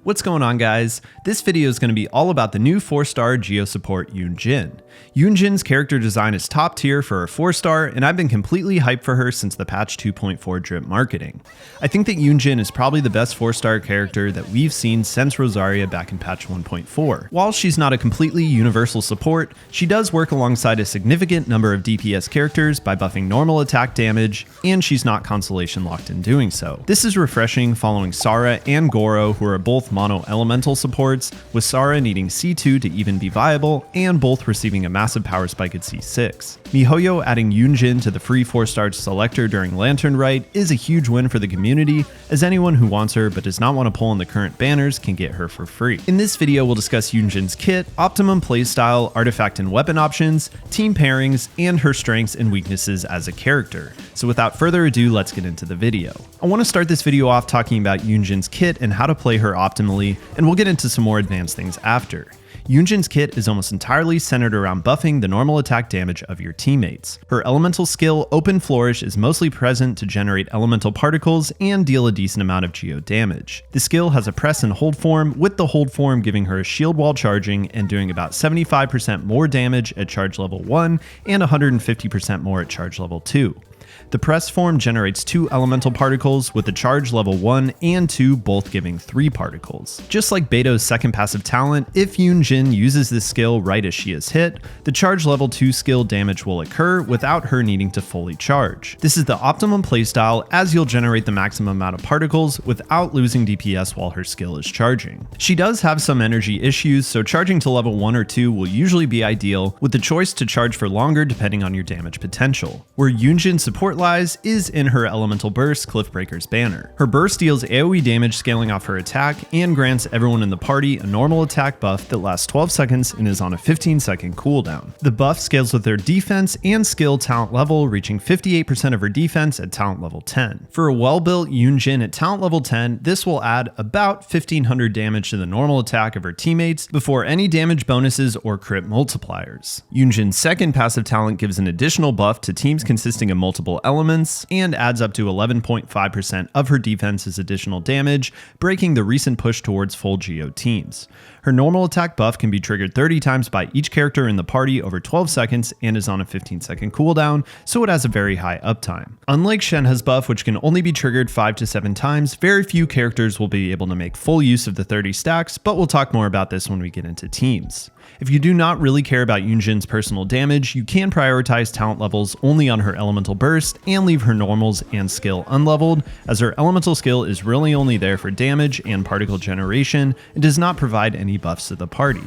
What's going on, guys? This video is going to be all about the new 4-star Geo support Yun Jin. Yun Jin's character design is top tier for a 4-star, and I've been completely hyped for her since the patch 2.4 drip marketing. I think that Yun Jin is probably the best 4-star character that we've seen since Rosaria back in patch 1.4. While she's not a completely universal support, she does work alongside a significant number of DPS characters by buffing normal attack damage, and she's not constellation locked in doing so. This is refreshing following Sara and Goro, who are both mono elemental supports, with Sara needing C2 to even be viable, and both receiving a massive power spike at C6. Mihoyo adding Yun Jin to the free 4-star selector during Lantern Rite is a huge win for the community, as anyone who wants her but does not want to pull in the current banners can get her for free. In this video, we'll discuss Yun Jin's kit, optimum playstyle, artifact and weapon options, team pairings, and her strengths and weaknesses as a character. So without further ado, let's get into the video. I want to start this video off talking about Yun Jin's kit and how to play her optimally, and we'll get into some more advanced things after. Yun Jin's kit is almost entirely centered around buffing the normal attack damage of your teammates. Her elemental skill, Open Flourish, is mostly present to generate elemental particles and deal a decent amount of geo damage. The skill has a press and hold form, with the hold form giving her a shield while charging and doing about 75% more damage at charge level 1 and 150% more at charge level 2. The press form generates 2 elemental particles, with the charge level 1 and 2 both giving 3 particles. Just like Beto's second passive talent, if Yun Jin uses this skill right as she is hit, the charge level 2 skill damage will occur without her needing to fully charge. This is the optimum playstyle, as you'll generate the maximum amount of particles without losing DPS while her skill is charging. She does have some energy issues, so charging to level 1 or 2 will usually be ideal, with the choice to charge for longer depending on your damage potential. Where Yun Jin's support lies is in her elemental burst, Cliffbreaker's banner. Her burst deals AoE damage scaling off her attack and grants everyone in the party a normal attack buff that lasts 12 seconds and is on a 15-second cooldown. The buff scales with their defense and skill talent level, reaching 58% of her defense at talent level 10. For a well-built Yun Jin at talent level 10, this will add about 1500 damage to the normal attack of her teammates before any damage bonuses or crit multipliers. Yun Jin's second passive talent gives an additional buff to teams consisting of multiple elements and adds up to 11.5% of her defense as additional damage, breaking the recent push towards full Geo teams. Her normal attack buff can be triggered 30 times by each character in the party over 12 seconds and is on a 15-second cooldown, so it has a very high uptime. Unlike Shenhe's buff, which can only be triggered 5 to 7 times, very few characters will be able to make full use of the 30 stacks, but we'll talk more about this when we get into teams. If you do not really care about Yun Jin's personal damage, you can prioritize talent levels only on her elemental burst and leave her normals and skill unleveled, as her elemental skill is really only there for damage and particle generation and does not provide any buffs to the party.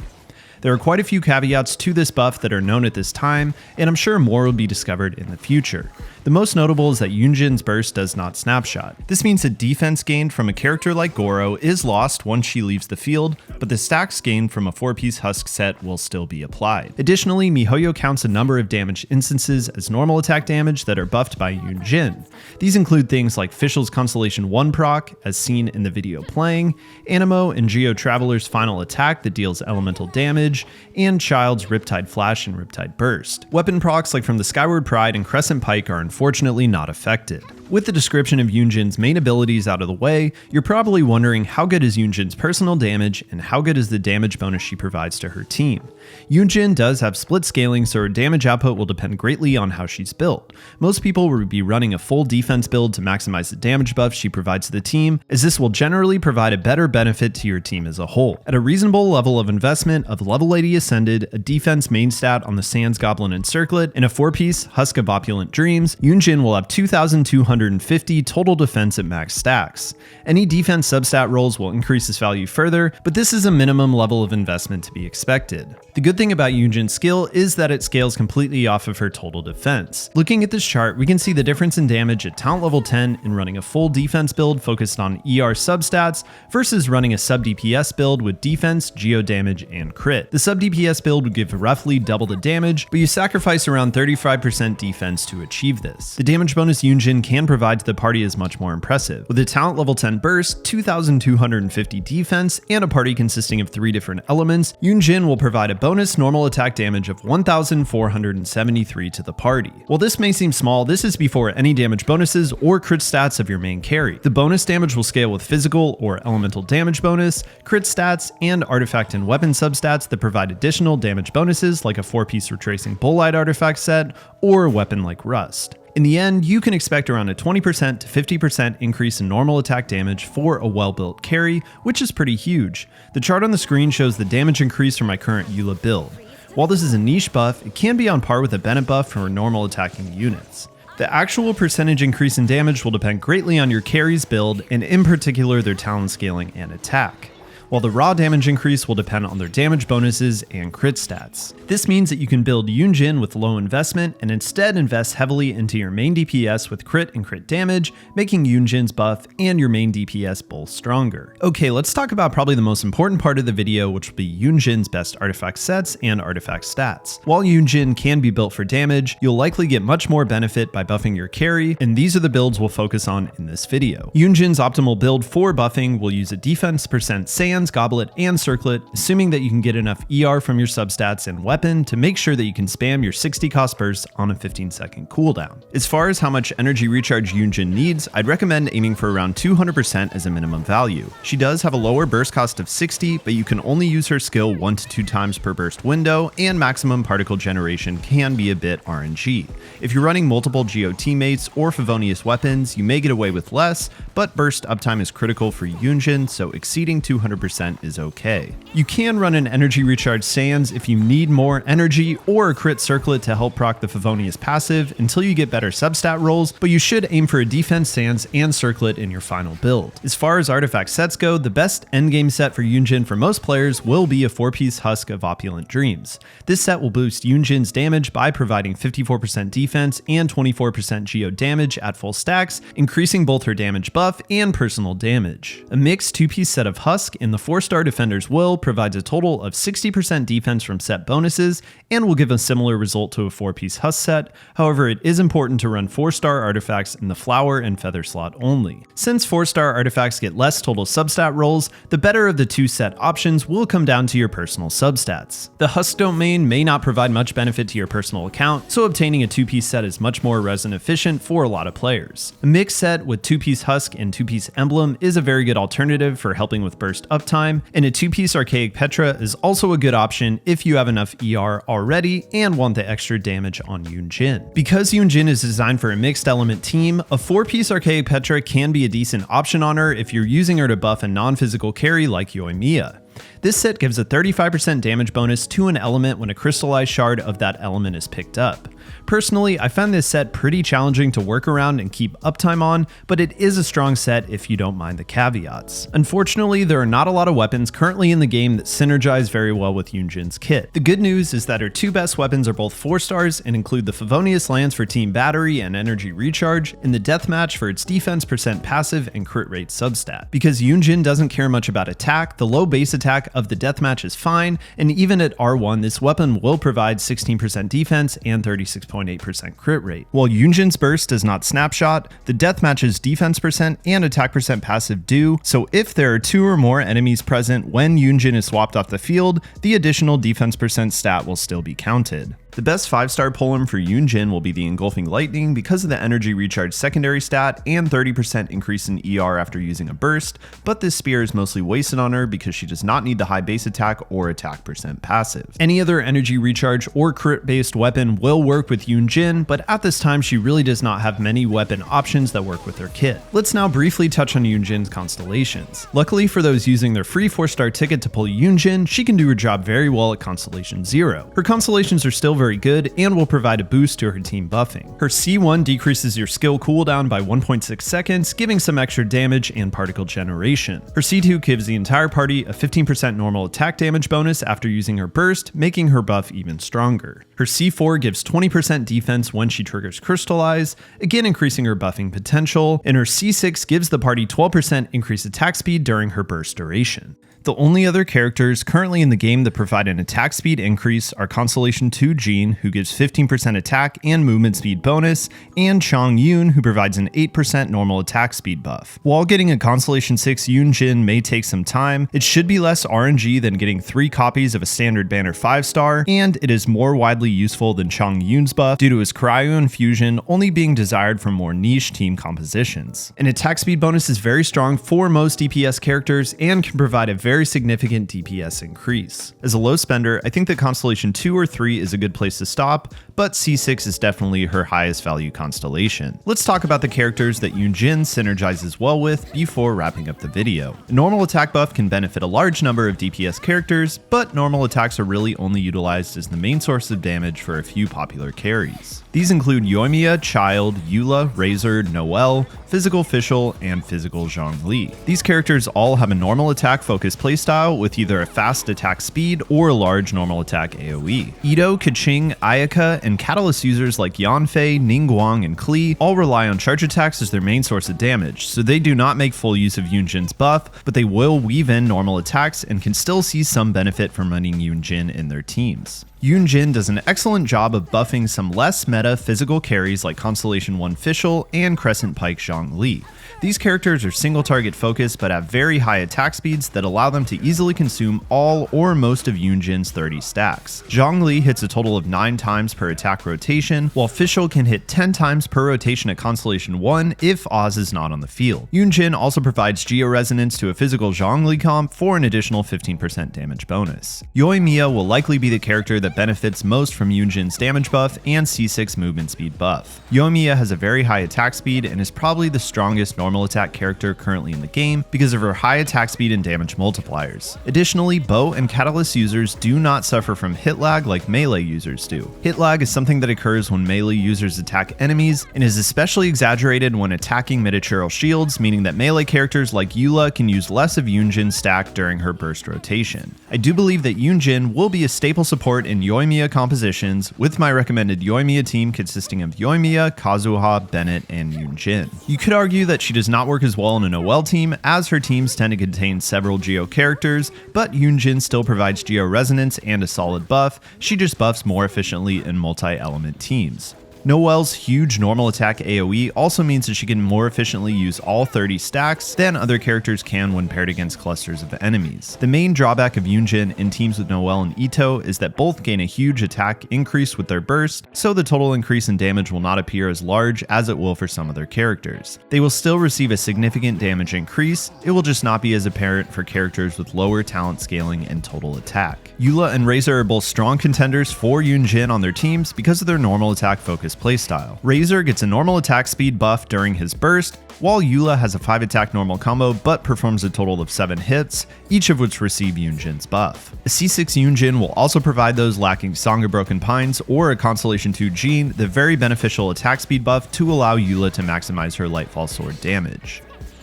There are quite a few caveats to this buff that are known at this time, and I'm sure more will be discovered in the future. The most notable is that Yun Jin's burst does not snapshot. This means that defense gained from a character like Goro is lost once she leaves the field, but the stacks gained from a 4-piece husk set will still be applied. Additionally, Mihoyo counts a number of damage instances as normal attack damage that are buffed by Yun Jin. These include things like Fischl's Constellation 1 proc, as seen in the video playing, Animo and Geo Traveler's final attack that deals elemental damage, and Child's Riptide Flash and Riptide Burst. Weapon procs like from the Skyward Pride and Crescent Pike are unfortunately not affected. With the description of Yun Jin's main abilities out of the way, you're probably wondering how good is Yun Jin's personal damage and how good is the damage bonus she provides to her team. Yun Jin does have split scaling, so her damage output will depend greatly on how she's built. Most people will be running a full defense build to maximize the damage buff she provides to the team, as this will generally provide a better benefit to your team as a whole. At a reasonable level of investment of level 80 Ascended, a defense main stat on the Sands Goblin and Circlet, and a 4-piece Husk of Opulent Dreams, Yun Jin will have 2,250 total defense at max stacks. Any defense substat rolls will increase this value further, but this is a minimum level of investment to be expected. The good thing about Yun Jin's skill is that it scales completely off of her total defense. Looking at this chart, we can see the difference in damage at talent level 10 in running a full defense build focused on ER substats versus running a sub DPS build with defense, geo damage, and crit. The sub DPS build would give roughly double the damage, but you sacrifice around 35% defense to achieve this. The damage bonus Yun Jin can provide to the party is much more impressive. With a talent level 10 burst, 2,250 defense, and a party consisting of 3 different elements, Yun Jin will provide a bonus normal attack damage of 1,473 to the party. While this may seem small, this is before any damage bonuses or crit stats of your main carry. The bonus damage will scale with physical or elemental damage bonus, crit stats, and artifact and weapon substats that provide additional damage bonuses like a 4-piece retracing bullite artifact set or a weapon like Rust. In the end, you can expect around a 20% to 50% increase in normal attack damage for a well-built carry, which is pretty huge. The chart on the screen shows the damage increase for my current Eula build. While this is a niche buff, it can be on par with a Bennett buff for normal attacking units. The actual percentage increase in damage will depend greatly on your carry's build, and in particular their talent scaling and attack, while the raw damage increase will depend on their damage bonuses and crit stats. This means that you can build Yun Jin with low investment and instead invest heavily into your main DPS with crit and crit damage, making Yun Jin's buff and your main DPS both stronger. Okay, let's talk about probably the most important part of the video, which will be Yun Jin's best artifact sets and artifact stats. While Yun Jin can be built for damage, you'll likely get much more benefit by buffing your carry, and these are the builds we'll focus on in this video. Yun Jin's optimal build for buffing will use a defense % Sans, Goblet, and Circlet, assuming that you can get enough ER from your substats and weapon to make sure that you can spam your 60 cost burst on a 15-second cooldown. As far as how much energy recharge Yun Jin needs, I'd recommend aiming for around 200% as a minimum value. She does have a lower burst cost of 60, but you can only use her skill 1 to 2 times per burst window, and maximum particle generation can be a bit RNG. If you're running multiple Geo teammates or Favonius weapons, you may get away with less, but burst uptime is critical for Yun Jin, so exceeding 200% is okay. You can run an energy recharge Sans if you need more energy or a crit circlet to help proc the Favonius passive until you get better substat rolls, but you should aim for a defense Sans and circlet in your final build. As far as artifact sets go, the best endgame set for Yun Jin for most players will be a 4-piece Husk of Opulent Dreams. This set will boost Yun Jin's damage by providing 54% defense and 24% Geo damage at full stacks, increasing both her damage buff and personal damage. A mixed 2-piece set of Husk in the 4-star Defender's Will provides a total of 60% defense from set bonuses and will give a similar result to a 4-piece Husk set. However, it is important to run 4-star artifacts in the Flower and Feather slot only. Since 4-star artifacts get less total substat rolls, the better of the 2 set options will come down to your personal substats. The Husk domain may not provide much benefit to your personal account, so obtaining a 2-piece set is much more resin efficient for a lot of players. A mixed set with 2-piece Husk and 2-piece Emblem is a very good alternative for helping with burst uptime, and a 2-piece Archaic Petra is also a good option if you have enough ER already and want the extra damage on Yun Jin. Because Yun Jin is designed for a mixed element team, a 4-piece Archaic Petra can be a decent option on her if you're using her to buff a non-physical carry like Yoimiya. This set gives a 35% damage bonus to an element when a crystallized shard of that element is picked up. Personally, I find this set pretty challenging to work around and keep uptime on, but it is a strong set if you don't mind the caveats. Unfortunately, there are not a lot of weapons currently in the game that synergize very well with Yun Jin's kit. The good news is that her 2 best weapons are both 4-stars and include the Favonius Lance for team battery and energy recharge, and the Deathmatch for its defense % passive and crit rate substat. Because Yun Jin doesn't care much about attack, the low base attack of the Deathmatch is fine, and even at R1, this weapon will provide 16% defense and 36.8% crit rate. While Yun Jin's burst does not snapshot, the Deathmatch's defense % and attack % passive do, so if there are 2 or more enemies present when Yun Jin is swapped off the field, the additional defense % stat will still be counted. The best 5-star polearm for Yun Jin will be the Engulfing Lightning because of the energy recharge secondary stat and 30% increase in ER after using a burst, but this spear is mostly wasted on her because she does not need the high base attack or attack % passive. Any other energy recharge or crit based weapon will work with Yun Jin, but at this time she really does not have many weapon options that work with her kit. Let's now briefly touch on Yun Jin's constellations. Luckily for those using their free 4-star ticket to pull Yun Jin, she can do her job very well at Constellation 0. Her constellations are still very good and will provide a boost to her team buffing. Her C1 decreases your skill cooldown by 1.6 seconds, giving some extra damage and particle generation. Her C2 gives the entire party a 15% normal attack damage bonus after using her burst, making her buff even stronger. Her C4 gives 20% defense when she triggers Crystallize, again increasing her buffing potential, and her C6 gives the party 12% increased attack speed during her burst duration. The only other characters currently in the game that provide an attack speed increase are Constellation 2G Jin, who gives 15% attack and movement speed bonus, and Chong Yun, who provides an 8% normal attack speed buff. While getting a Constellation 6 Yun Jin may take some time, it should be less RNG than getting 3 copies of a standard banner 5-star, and it is more widely useful than Chong Yun's buff due to his cryo infusion only being desired for more niche team compositions. An attack speed bonus is very strong for most DPS characters and can provide a very significant DPS increase. As a low spender, I think that Constellation 2 or 3 is a good place to stop, but C6 is definitely her highest value constellation. Let's talk about the characters that Yun Jin synergizes well with before wrapping up the video. A normal attack buff can benefit a large number of DPS characters, but normal attacks are really only utilized as the main source of damage for a few popular carries. These include Yoimiya, Child, Eula, Razor, Noelle, Physical Fischl, and Physical Zhongli. These characters all have a normal attack focused playstyle with either a fast attack speed or a large normal attack AoE. Ito, Keqing, Ayaka, and Catalyst users like Yanfei, Ningguang, and Klee all rely on charge attacks as their main source of damage, so they do not make full use of Yun Jin's buff, but they will weave in normal attacks and can still see some benefit from running Yun Jin in their teams. Yun Jin does an excellent job of buffing some less meta physical carries like Constellation 1 Fischl and Crescent Pike Zhongli. These characters are single target focused but have very high attack speeds that allow them to easily consume all or most of Yun Jin's 30 stacks. Zhongli hits a total of 9 times per attack rotation, while Fischl can hit 10 times per rotation at Constellation 1 if Oz is not on the field. Yun Jin also provides Geo-Resonance to a physical Zhongli comp for an additional 15% damage bonus. Yoimiya will likely be the character that benefits most from Yun Jin's damage buff and C6 movement speed buff. Yoimiya has a very high attack speed and is probably the strongest normal attack character currently in the game because of her high attack speed and damage multipliers. Additionally, bow and catalyst users do not suffer from hit lag like melee users do. Hit lag is something that occurs when melee users attack enemies and is especially exaggerated when attacking mid-arterial shields, meaning that melee characters like Eula can use less of Yun Jin's stack during her burst rotation. I do believe that Yun Jin will be a staple support in Yoimiya compositions, with my recommended Yoimiya team consisting of Yoimiya, Kazuha, Bennett, and Yun Jin. You could argue that she does not work as well in a Noelle team, as her teams tend to contain several Geo characters, but Yun Jin still provides Geo Resonance and a solid buff. She just buffs more efficiently in multi-element teams. Noelle's huge normal attack AoE also means that she can more efficiently use all 30 stacks than other characters can when paired against clusters of enemies. The main drawback of Yun Jin in teams with Noelle and Ito is that both gain a huge attack increase with their burst, so the total increase in damage will not appear as large as it will for some other characters. They will still receive a significant damage increase, it will just not be as apparent for characters with lower talent scaling and total attack. Eula and Razor are both strong contenders for Yun Jin on their teams because of their normal attack focus playstyle. Razor gets a normal attack speed buff during his burst, while Eula has a 5 attack normal combo but performs a total of 7 hits, each of which receive Yun Jin's buff. A C6 Yun Jin will also provide those lacking Song of Broken Pines or a Constellation 2 Jin the very beneficial attack speed buff to allow Eula to maximize her Lightfall Sword damage.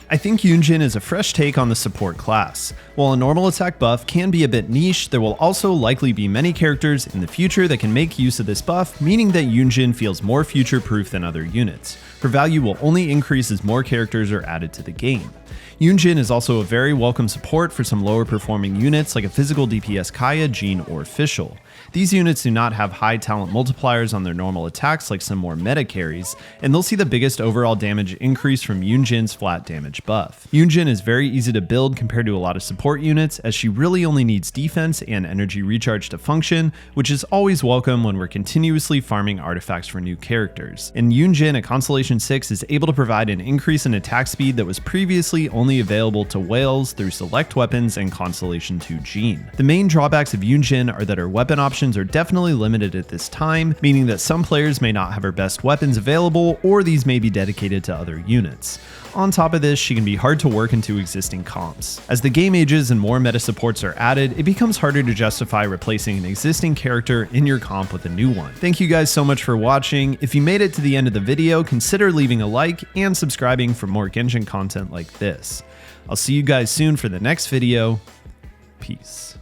I think Yun Jin is a fresh take on the support class. While a normal attack buff can be a bit niche, there will also likely be many characters in the future that can make use of this buff, meaning that Yun Jin feels more future-proof than other units. Her value will only increase as more characters are added to the game. Yun Jin is also a very welcome support for some lower performing units like a physical DPS Kaya, Jin, or Fischl. These units do not have high talent multipliers on their normal attacks like some more meta carries, and they'll see the biggest overall damage increase from Yun Jin's flat damage buff. Yun Jin is very easy to build compared to a lot of support units, as she really only needs defense and energy recharge to function, which is always welcome when we're continuously farming artifacts for new characters. And Yun Jin at Constellation 6 is able to provide an increase in attack speed that was previously only available to whales through select weapons and Constellation 2 Jin. The main drawbacks of Yun Jin are that her weapon options are definitely limited at this time, meaning that some players may not have her best weapons available, or these may be dedicated to other units. On top of this, she can be hard to work into existing comps. As the game ages and more meta supports are added, it becomes harder to justify replacing an existing character in your comp with a new one. Thank you guys so much for watching. If you made it to the end of the video, consider leaving a like and subscribing for more Genshin content like this. I'll see you guys soon for the next video. Peace.